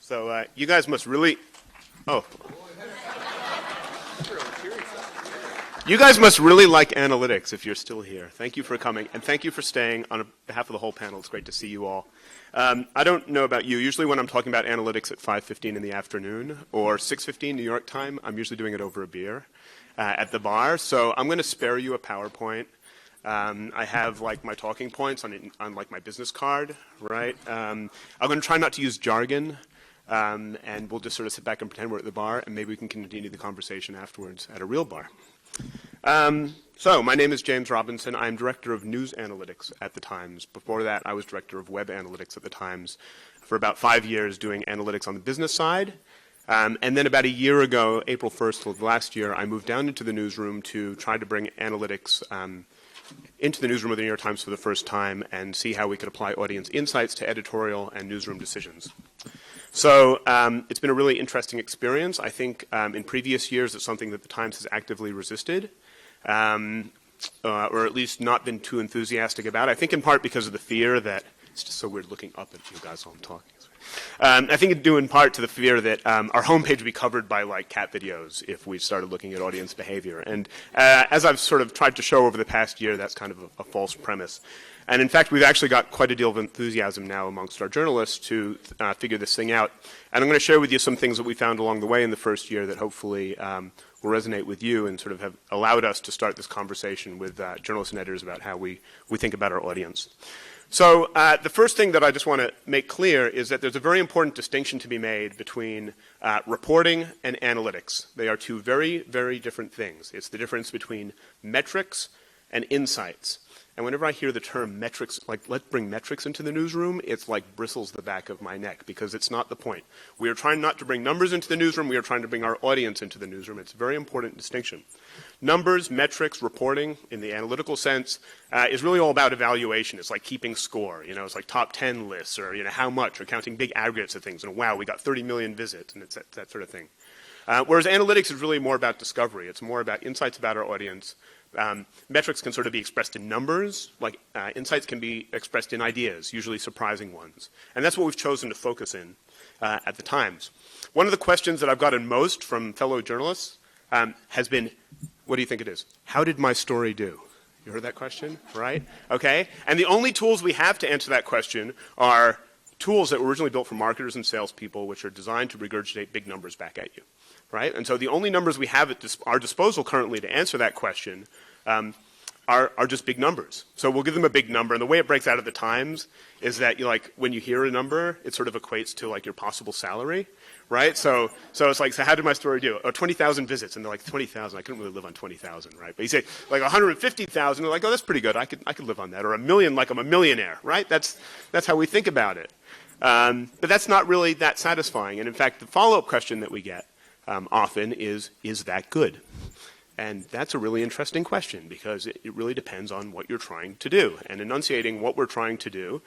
So you guys must really, you guys must really like analytics if you're still here. Thank you for coming, and thank you for staying on behalf of the whole panel. It's great to see you all. I don't know about you. Usually when I'm talking about analytics at 5:15 in the afternoon or 6:15 New York time, I'm usually doing it over a beer at the bar. So I'm going to spare you a PowerPoint. I have like my talking points on like my business card, right? I'm going to try not to use jargon, and we'll just sort of sit back and pretend we're at the bar, and maybe we can continue the conversation afterwards at a real bar. So my name is James Robinson. I'm Director of News Analytics at the Times. Before that, I was Director of Web Analytics at the Times for about 5 years doing analytics on the business side. And then about a year ago, April 1st of last year, I moved down into the newsroom to try to bring analytics into the newsroom of the New York Times for the first time and see how we could apply audience insights to editorial and newsroom decisions. So it's been a really interesting experience. I think in previous years it's something that the Times has actively resisted, or at least not been too enthusiastic about. I think in part because of the fear that, it's just so weird looking up at you guys while I'm talking. I think it's due in part to the fear that our homepage would be covered by like cat videos if we started looking at audience behavior. And as I've sort of tried to show over the past year, that's kind of a false premise. And in fact, we've actually got quite a deal of enthusiasm now amongst our journalists to figure this thing out. And I'm going to share with you some things that we found along the way in the first year that hopefully will resonate with you and sort of have allowed us to start this conversation with journalists and editors about how we think about our audience. So the first thing that I just want to make clear is that there's a very important distinction to be made between reporting and analytics. They are two very, very different things. It's the difference between metrics and insights. And whenever I hear the term metrics, like let's bring metrics into the newsroom, it's like bristles the back of my neck because it's not the point. We are trying not to bring numbers into the newsroom. We are trying to bring our audience into the newsroom. It's a very important distinction. Numbers, metrics, reporting in the analytical sense is really all about evaluation. It's like keeping score. You know, it's like top 10 lists or, you know, how much or counting big aggregates of things. And wow, we got 30 million visits and it's that sort of thing. Whereas analytics is really more about discovery. It's more about insights about our audience. Metrics can sort of be expressed in numbers, like insights can be expressed in ideas, usually surprising ones. And that's what we've chosen to focus in at the Times. One of the questions that I've gotten most from fellow journalists has been, what do you think it is? How did my story do? You heard that question, right? Okay. And the only tools we have to answer that question are tools that were originally built for marketers and salespeople, which are designed to regurgitate big numbers back at you. Right? And so the only numbers we have at our disposal currently to answer that question are just big numbers. So we'll give them a big number. And the way it breaks out at the Times is that when you hear a number, it sort of equates to like your possible salary. Right? So it's like, so how did my story do? Oh, 20,000 visits. And they're like, 20,000, I couldn't really live on 20,000, right? But you say like 150,000, they're like, oh, that's pretty good. I could live on that. Or a million, like I'm a millionaire, right? That's how we think about it. But that's not really that satisfying. And in fact, the follow-up question that we get often is that good? And that's a really interesting question because it really depends on what you're trying to do. And enunciating what we're trying to do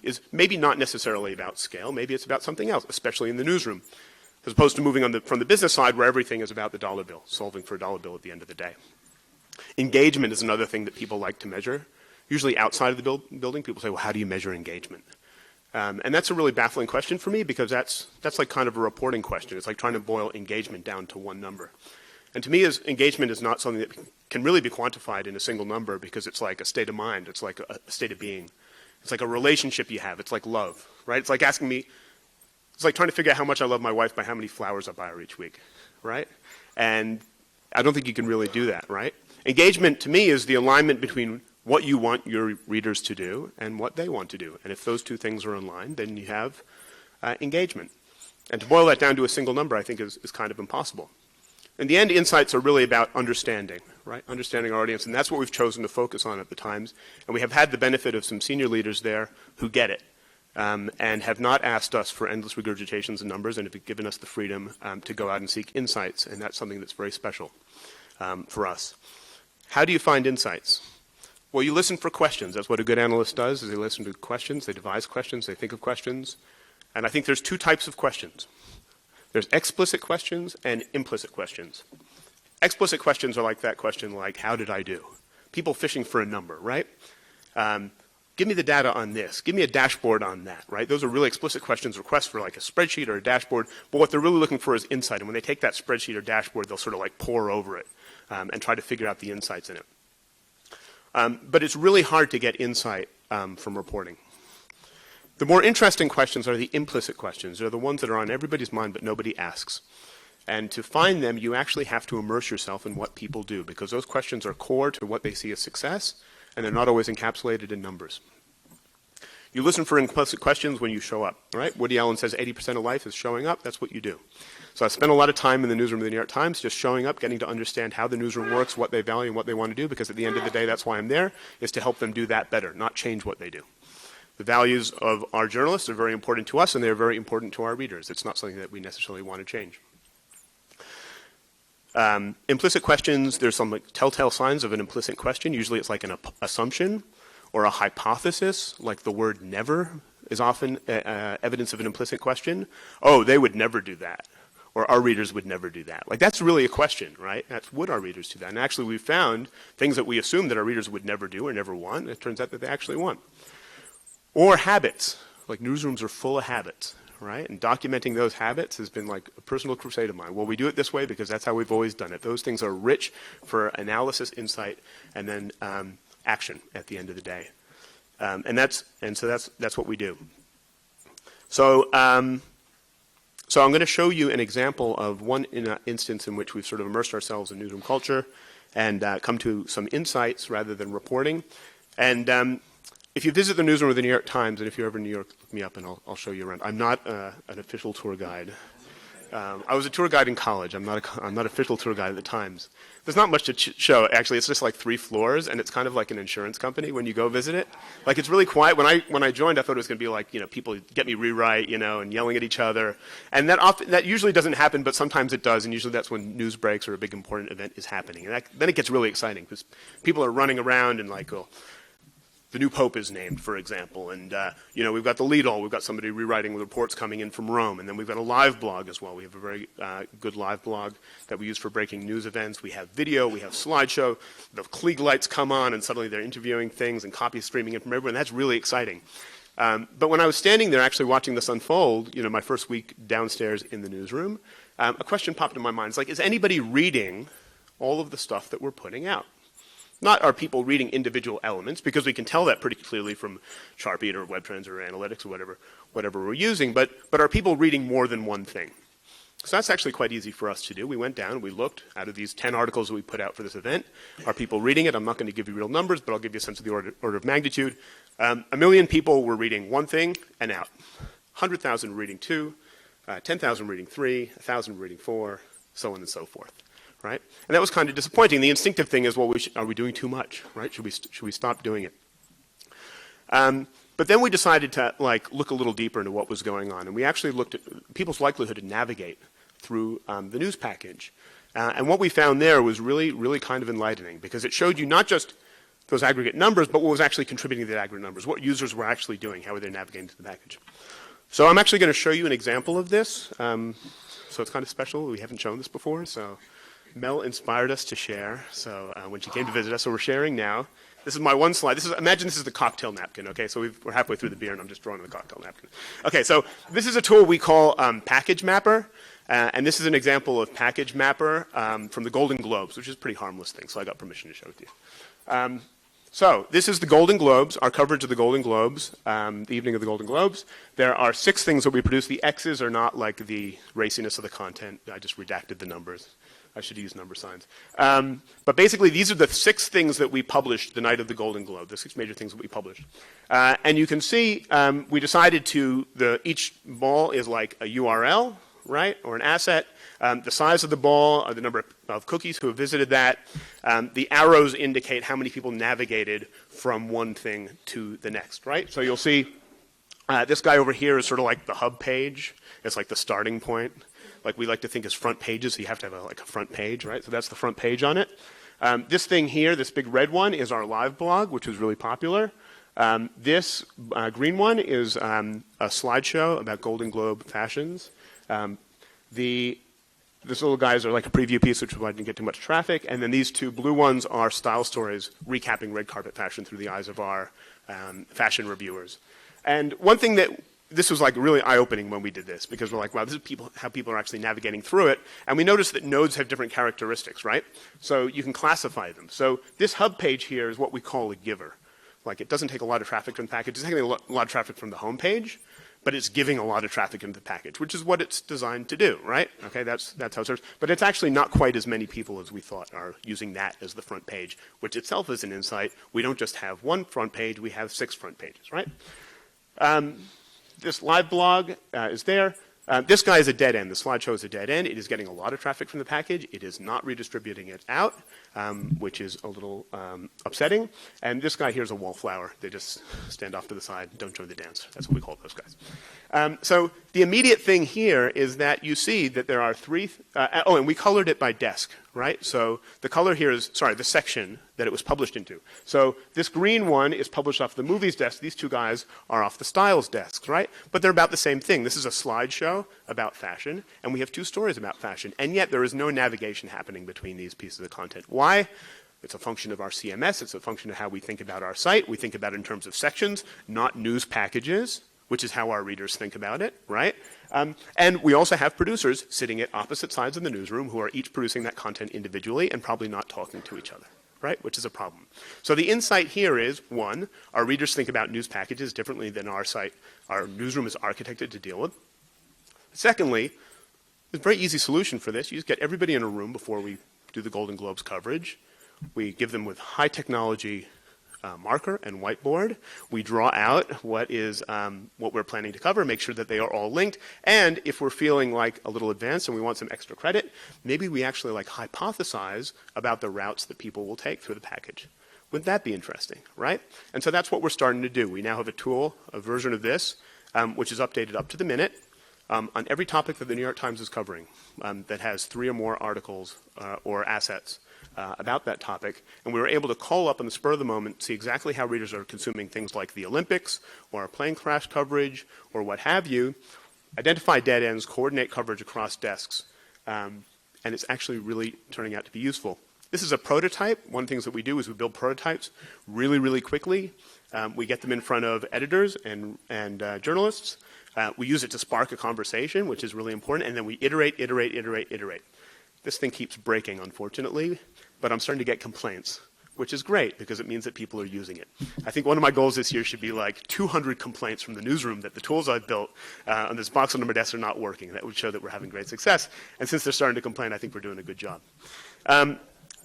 is maybe not necessarily about scale. Maybe it's about something else, especially in the newsroom, as opposed to moving from the business side where everything is about the dollar bill, solving for a dollar bill at the end of the day. Engagement is another thing that people like to measure. Usually outside of the building, people say, well, how do you measure engagement? And that's a really baffling question for me because that's like kind of a reporting question. It's like trying to boil engagement down to one number. And to me, engagement is not something that can really be quantified in a single number because it's like a state of mind. It's like a state of being. It's like a relationship you have. It's like love, right? It's like asking me, it's like trying to figure out how much I love my wife by how many flowers I buy her each week, right? And I don't think you can really do that, right? Engagement to me is the alignment between what you want your readers to do and what they want to do. And if those two things are in line, then you have engagement. And to boil that down to a single number, I think is kind of impossible. In the end, insights are really about understanding, right? Understanding our audience. And that's what we've chosen to focus on at the Times. And we have had the benefit of some senior leaders there who get it and have not asked us for endless regurgitations of numbers and have given us the freedom to go out and seek insights. And that's something that's very special for us. How do you find insights? Well, you listen for questions. That's what a good analyst does, is they listen to questions, they devise questions, they think of questions. And I think there's two types of questions. There's explicit questions and implicit questions. Explicit questions are like that question like, how did I do? People fishing for a number, right? give me the data on this. Give me a dashboard on that, right? Those are really explicit questions, requests for like a spreadsheet or a dashboard. But what they're really looking for is insight. And when they take that spreadsheet or dashboard, they'll sort of like pore over it and try to figure out the insights in it. But it's really hard to get insight from reporting. The more interesting questions are the implicit questions. They're the ones that are on everybody's mind but nobody asks. And to find them, you actually have to immerse yourself in what people do, because those questions are core to what they see as success, and they're not always encapsulated in numbers. You listen for implicit questions when you show up, right? Woody Allen says 80% of life is showing up. That's what you do. So I spent a lot of time in the newsroom of the New York Times just showing up, getting to understand how the newsroom works, what they value, and what they want to do, because at the end of the day, that's why I'm there, is to help them do that better, not change what they do. The values of our journalists are very important to us, and they're very important to our readers. It's not something that we necessarily want to change. Implicit questions, there's some like telltale signs of an implicit question. Usually it's like an assumption or a hypothesis, like the word never is often evidence of an implicit question. Oh, they would never do that. Or our readers would never do that. Like that's really a question, right? That's would our readers do that? And actually we've found things that we assume that our readers would never do or never want. It turns out that they actually want. Or habits, like newsrooms are full of habits. Right? And documenting those habits has been like a personal crusade of mine. Well, we do it this way because that's how we've always done it. Those things are rich for analysis, insight, and then action at the end of the day. So that's what we do. So I'm going to show you an example of one instance in which we've sort of immersed ourselves in newsroom culture and come to some insights rather than reporting. And if you visit the newsroom of the New York Times, and if you're ever in New York, look me up and I'll show you around. I'm not an official tour guide. I was a tour guide in college. I'm not an official tour guide at the Times. There's not much to show. Actually, it's just like 3 floors, and it's kind of like an insurance company when you go visit it. Like it's really quiet. When I joined, I thought it was going to be like people get me rewrite, and yelling at each other. And that usually doesn't happen, but sometimes it does. And usually that's when news breaks or a big important event is happening. And then it gets really exciting because people are running around and like, oh, the new pope is named, for example, and we've got the lead-all. We've got somebody rewriting reports coming in from Rome, and then we've got a live blog as well. We have a very good live blog that we use for breaking news events. We have video, we have slideshow. The Klieg lights come on, and suddenly they're interviewing things, and copies streaming in from everyone. That's really exciting. But when I was standing there actually watching this unfold, my first week downstairs in the newsroom, a question popped in my mind. It's like, is anybody reading all of the stuff that we're putting out? Not are people reading individual elements, because we can tell that pretty clearly from Sharpie or WebTrends or analytics or whatever we're using, but are people reading more than one thing? So that's actually quite easy for us to do. We went down, we looked out of these 10 articles that we put out for this event. Are people reading it? I'm not going to give you real numbers, but I'll give you a sense of the order of magnitude. 1 million people were reading one thing and out. 100,000 were reading 2, 10,000 were reading 3, 1,000 were reading 4, so on and so forth. Right? And that was kind of disappointing. The instinctive thing is, well, are we doing too much? Right? Should we stop doing it? But then we decided to look a little deeper into what was going on, and we actually looked at people's likelihood to navigate through the news package. And what we found there was really, really kind of enlightening, because it showed you not just those aggregate numbers, but what was actually contributing to the aggregate numbers, what users were actually doing, how were they navigating through the package. So I'm actually going to show you an example of this. So it's kind of special. We haven't shown this before, so Mel inspired us to share, so when she came to visit us, so we're sharing now. This is my one slide. Imagine this is the cocktail napkin, okay? So we're halfway through the beer, and I'm just drawing the cocktail napkin. Okay, so this is a tool we call Package Mapper, and this is an example of Package Mapper from the Golden Globes, which is a pretty harmless thing, so I got permission to show it to you. So this is the Golden Globes, our coverage of the Golden Globes, the evening of the Golden Globes. There are 6 things that we produce. The X's are not like the raciness of the content. I just redacted the numbers. I should use number signs. But basically, these are the 6 things that we published the night of the Golden Globe, the 6 major things that we published. And you can see we decided each ball is like a URL, right, or an asset. The size of the ball, the number of cookies who have visited that. The arrows indicate how many people navigated from one thing to the next, right? So you'll see this guy over here is sort of like the hub page. It's like the starting point. Like we like to think as front pages, so you have to have a front page, right? So that's the front page on it. This thing here, this big red one, is our live blog, which was really popular. This green one is a slideshow about Golden Globe fashions. The These little guys are like a preview piece, which is why I didn't get too much traffic. And then these two blue ones are style stories recapping red carpet fashion through the eyes of our fashion reviewers. And one thing that this was like really eye-opening when we did this, because we're like, wow, this is how people are actually navigating through it. And we noticed that nodes have different characteristics, right? So you can classify them. So this hub page here is what we call a giver. Like, it doesn't take a lot of traffic from the package. It's taking a lot of traffic from the home page, but it's giving a lot of traffic into the package, which is what it's designed to do, right? Okay, that's how it serves. But it's actually not quite as many people as we thought are using that as the front page, which itself is an insight. We don't just have one front page, we have 6 front pages, right? This live blog is there. This guy is a dead end. The slideshow is a dead end. It is getting a lot of traffic from the package. It is not redistributing it out, which is a little upsetting. And this guy here is a wallflower. They just stand off to the side, don't join the dance. That's what we call those guys. So the immediate thing here is that you see that there are 3, and we colored it by desk, right? So the color here is, sorry, the section that it was published into. So this green one is published off the movies desk. These 2 guys are off the styles desks, right? But they're about the same thing. This is a slideshow about fashion, and we have 2 stories about fashion. And yet there is no navigation happening between these pieces of content. Why? It's a function of our CMS. It's a function of how we think about our site. We think about it in terms of sections, not news packages, which is how our readers think about it, right? And we also have producers sitting at opposite sides of the newsroom who are each producing that content individually and probably not talking to each other, right? Which is a problem. So the insight here is, 1, our readers think about news packages differently than our site, our newsroom is architected to deal with. Secondly, there's a very easy solution for this. You just get everybody in a room before we do the Golden Globes coverage. We give them with high technology marker and whiteboard. We draw out what we're planning to cover, make sure that they are all linked. And if we're feeling like a little advanced and we want some extra credit, maybe we actually like hypothesize about the routes that people will take through the package. Wouldn't that be interesting, right? And so that's what we're starting to do. We now have a tool, a version of this, which is updated up to the minute on every topic that the New York Times is covering that has 3 or more articles or assets about that topic, and we were able to call up on the spur of the moment, see exactly how readers are consuming things like the Olympics or a plane crash coverage or what have you, identify dead ends, coordinate coverage across desks, and it's actually really turning out to be useful. This is a prototype. One of the things that we do is we build prototypes really, really quickly. We get them in front of editors and journalists. We use it to spark a conversation, which is really important, and then we iterate. This thing keeps breaking, unfortunately, but I'm starting to get complaints, which is great because it means that people are using it. I think one of my goals this year should be like 200 complaints from the newsroom that the tools I've built on this box on number desks are not working. That would show that we're having great success. And since they're starting to complain, I think we're doing a good job.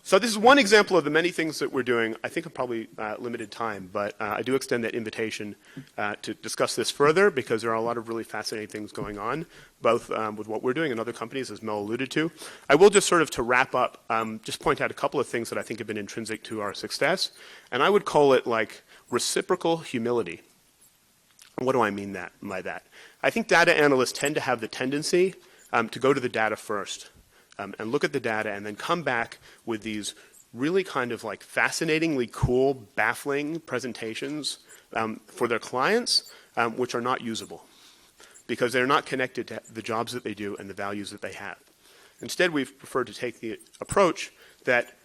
So this is one example of the many things that we're doing. I think I'm probably limited time, but I do extend that invitation to discuss this further because there are a lot of really fascinating things going on, both with what we're doing and other companies, as Mel alluded to. I will just sort of, to wrap up, just point out a couple of things that I think have been intrinsic to our success, and I would call it like reciprocal humility. And what do I mean by that? I think data analysts tend to have the tendency to go to the data first. And look at the data and then come back with these really kind of like fascinatingly cool, baffling presentations for their clients, which are not usable because they're not connected to the jobs that they do and the values that they have. Instead, we've preferred to take the approach that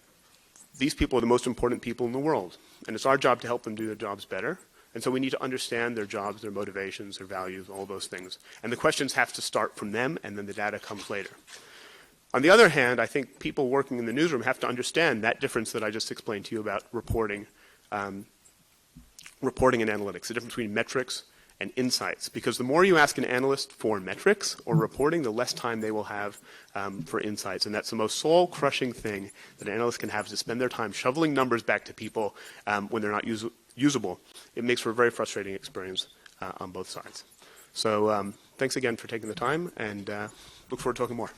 these people are the most important people in the world, and it's our job to help them do their jobs better. And so we need to understand their jobs, their motivations, their values, all those things. And the questions have to start from them, and then the data comes later. On the other hand, I think people working in the newsroom have to understand that difference that I just explained to you about reporting and analytics, the difference between metrics and insights. Because the more you ask an analyst for metrics or reporting, the less time they will have for insights. And that's the most soul-crushing thing that an analyst can have, is to spend their time shoveling numbers back to people when they're not usable. It makes for a very frustrating experience on both sides. So thanks again for taking the time, and look forward to talking more.